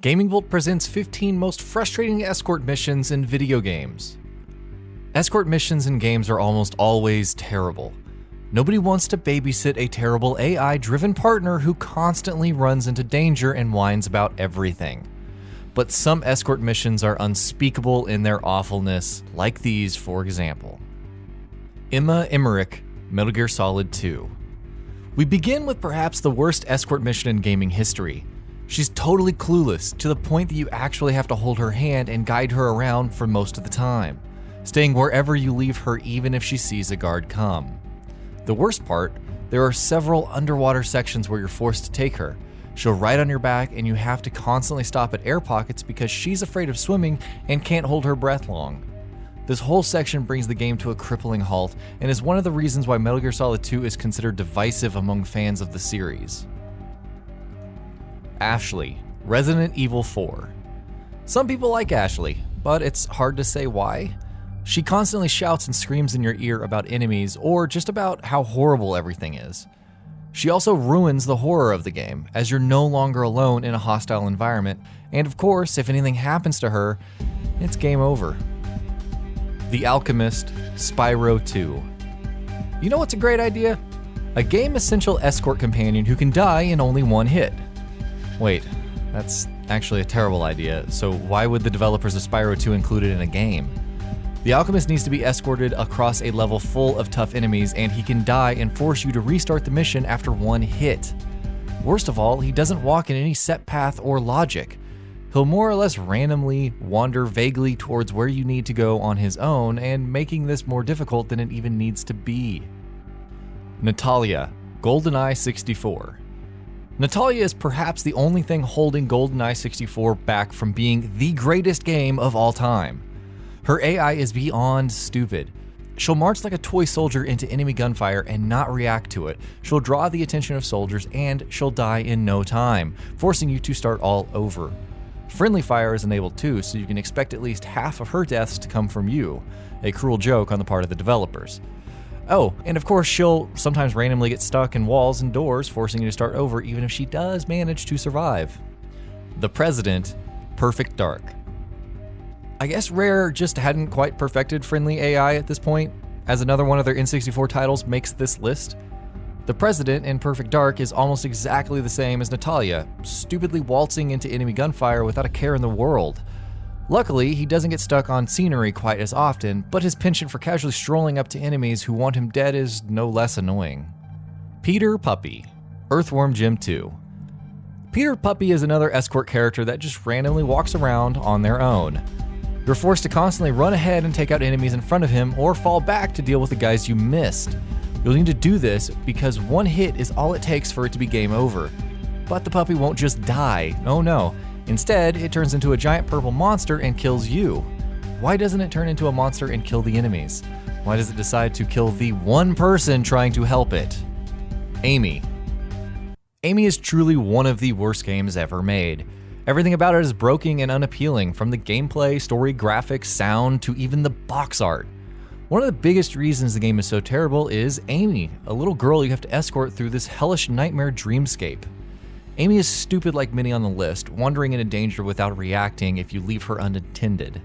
GamingBolt presents 15 most frustrating escort missions in video games. Escort missions in games are almost always terrible. Nobody wants to babysit a terrible AI-driven partner who constantly runs into danger and whines about everything. But some escort missions are unspeakable in their awfulness, like these, for example. EMMERICH, Metal Gear Solid 2. We begin with perhaps the worst escort mission in gaming history. She's totally clueless, to the point that you actually have to hold her hand and guide her around for most of the time, staying wherever you leave her even if she sees a guard come. The worst part, there are several underwater sections where you're forced to take her. She'll ride on your back and you have to constantly stop at air pockets because she's afraid of swimming and can't hold her breath long. This whole section brings the game to a crippling halt and is one of the reasons why Metal Gear Solid 2 is considered divisive among fans of the series. Ashley, Resident Evil 4. Some people like Ashley, but it's hard to say why. She constantly shouts and screams in your ear about enemies or just about how horrible everything is. She also ruins the horror of the game, as you're no longer alone in a hostile environment, and of course, if anything happens to her, it's game over. The Alchemist, SPYRO 2. You know what's a great idea? A game essential escort companion who can die in only one hit. Wait, that's actually a terrible idea, so why would the developers of SPYRO 2 include it in a game? The Alchemist needs to be escorted across a level full of tough enemies, and he can die and force you to restart the mission after one hit. Worst of all, he doesn't walk in any set path or logic. He'll more or less randomly wander vaguely towards where you need to go on his own, and making this more difficult than it even needs to be. Natalia, GoldenEye 64. Natalia is perhaps the only thing holding GoldenEye 64 back from being the greatest game of all time. Her AI is beyond stupid. She'll march like a toy soldier into enemy gunfire and not react to it. She'll draw the attention of soldiers and she'll die in no time, forcing you to start all over. Friendly fire is enabled too, so you can expect at least half of her deaths to come from you, a cruel joke on the part of the developers. Oh, and of course she'll sometimes randomly get stuck in walls and doors, forcing you to start over even if she does manage to survive. The President, Perfect Dark. I guess Rare just hadn't quite perfected friendly AI at this point, as another one of their N64 titles makes this list. The President in Perfect Dark is almost exactly the same as Natalia, stupidly waltzing into enemy gunfire without a care in the world. Luckily, he doesn't get stuck on scenery quite as often, but his penchant for casually strolling up to enemies who want him dead is no less annoying. Peter Puppy, Earthworm Jim 2. Peter Puppy is another escort character that just randomly walks around on their own. You're forced to constantly run ahead and take out enemies in front of him or fall back to deal with the guys you missed. You'll need to do this because one hit is all it takes for it to be game over. But the puppy won't just die, oh no. Instead, it turns into a giant purple monster and kills you. Why doesn't it turn into a monster and kill the enemies? Why does it decide to kill the one person trying to help it? Amy. Amy is truly one of the worst games ever made. Everything about it is broken and unappealing, from the gameplay, story, graphics, sound, to even the box art. One of the biggest reasons the game is so terrible is Amy, a little girl you have to escort through this hellish nightmare dreamscape. Amy is stupid like many on the list, wandering into danger without reacting if you leave her unattended.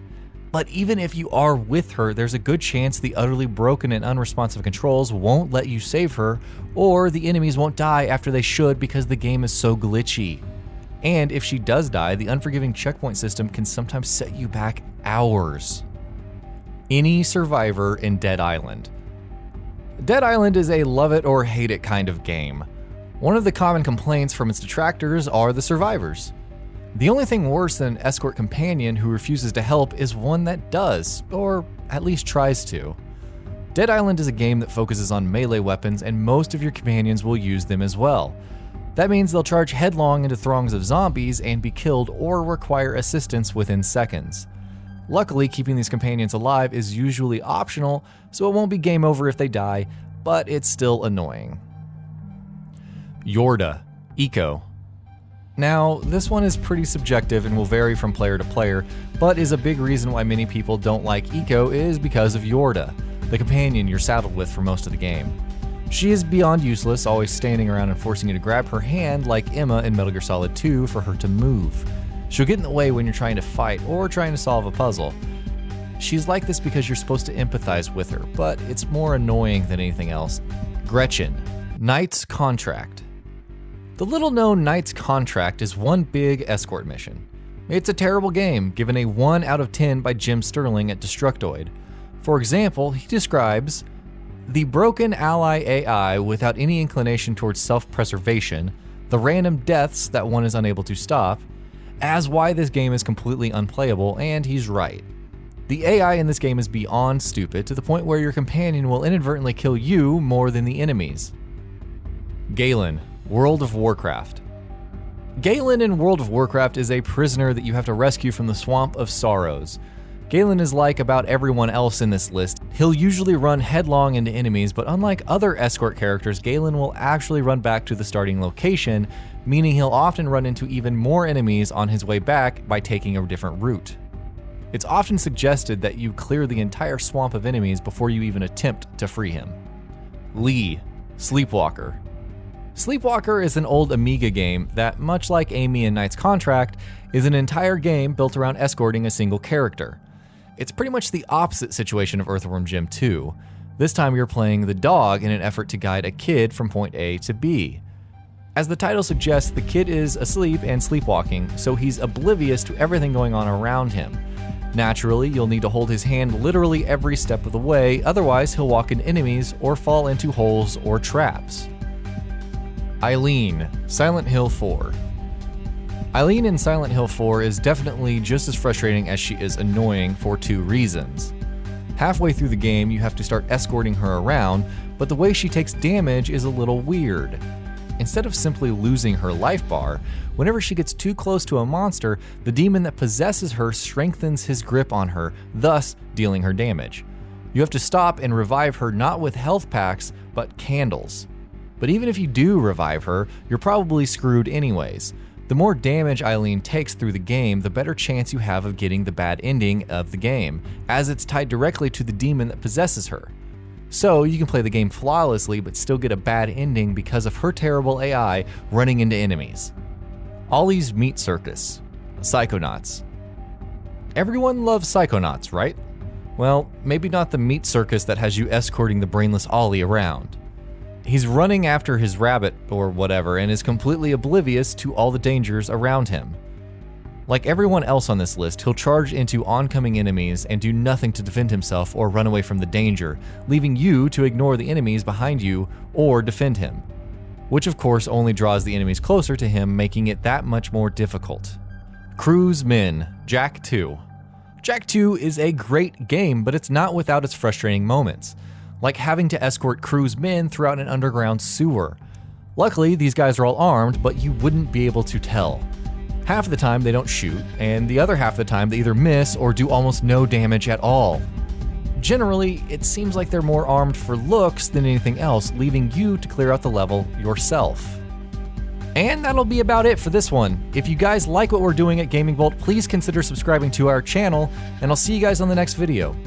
But even if you are with her, there's a good chance the utterly broken and unresponsive controls won't let you save her, or the enemies won't die after they should because the game is so glitchy. And if she does die, the unforgiving checkpoint system can sometimes set you back hours. Any survivor in Dead Island. Dead Island is a love it or hate it kind of game. One of the common complaints from its detractors are the survivors. The only thing worse than an escort companion who refuses to help is one that does, or at least tries to. Dead Island is a game that focuses on melee weapons, and most of your companions will use them as well. That means they'll charge headlong into throngs of zombies and be killed or require assistance within seconds. Luckily, keeping these companions alive is usually optional, so it won't be game over if they die, but it's still annoying. Yorda, Eco. Now, this one is pretty subjective and will vary from player to player, but is a big reason why many people don't like Eco is because of Yorda, the companion you're saddled with for most of the game. She is beyond useless, always standing around and forcing you to grab her hand like Emma in Metal Gear Solid 2 for her to move. She'll get in the way when you're trying to fight or trying to solve a puzzle. She's like this because you're supposed to empathize with her, but it's more annoying than anything else. Gretchen, Knight's Contract. The little-known Knight's Contract is one big escort mission. It's a terrible game, given a 1 out of 10 by Jim Sterling at Destructoid. For example, he describes the broken ally AI without any inclination towards self-preservation, the random deaths that one is unable to stop, as why this game is completely unplayable, and he's right. The AI in this game is beyond stupid, to the point where your companion will inadvertently kill you more than the enemies. Galen, World of Warcraft. Galen in World of Warcraft is a prisoner that you have to rescue from the Swamp of Sorrows. Galen is like about everyone else in this list. He'll usually run headlong into enemies, but unlike other escort characters, Galen will actually run back to the starting location, meaning he'll often run into even more enemies on his way back by taking a different route. It's often suggested that you clear the entire swamp of enemies before you even attempt to free him. Lee, Sleepwalker. Sleepwalker is an old Amiga game that, much like Amy in Knight's Contract, is an entire game built around escorting a single character. It's pretty much the opposite situation of Earthworm Jim 2. This time you're playing the dog in an effort to guide a kid from point A to B. As the title suggests, the kid is asleep and sleepwalking, so he's oblivious to everything going on around him. Naturally, you'll need to hold his hand literally every step of the way, otherwise he'll walk into enemies or fall into holes or traps. EILEEN, Silent Hill 4. EILEEN in Silent Hill 4 is definitely just as frustrating as she is annoying for 2 reasons. Halfway through the game, you have to start escorting her around, but the way she takes damage is a little weird. Instead of simply losing her life bar, whenever she gets too close to a monster, the demon that possesses her strengthens his grip on her, thus dealing her damage. You have to stop and revive her not with health packs, but candles. But even if you do revive her, you're probably screwed anyways. The more damage EILEEN takes through the game, the better chance you have of getting the bad ending of the game, as it's tied directly to the demon that possesses her. So you can play the game flawlessly but still get a bad ending because of her terrible AI running into enemies. OLY'S Meat Circus, Psychonauts. Everyone loves Psychonauts, right? Well, maybe not the meat circus that has you escorting the brainless Ollie around. He's running after his rabbit or whatever and is completely oblivious to all the dangers around him. Like everyone else on this list, he'll charge into oncoming enemies and do nothing to defend himself or run away from the danger, leaving you to ignore the enemies behind you or defend him. Which of course only draws the enemies closer to him, making it that much more difficult. Cruise Men, Jak 2. Jak 2 is a great game, but it's not without its frustrating moments, like having to escort Cruise Men throughout an underground sewer. Luckily, these guys are all armed, but you wouldn't be able to tell. Half of the time they don't shoot, and the other half of the time they either miss or do almost no damage at all. Generally, it seems like they're more armed for looks than anything else, leaving you to clear out the level yourself. And that'll be about it for this one. If you guys like what we're doing at GamingBolt, please consider subscribing to our channel, and I'll see you guys on the next video.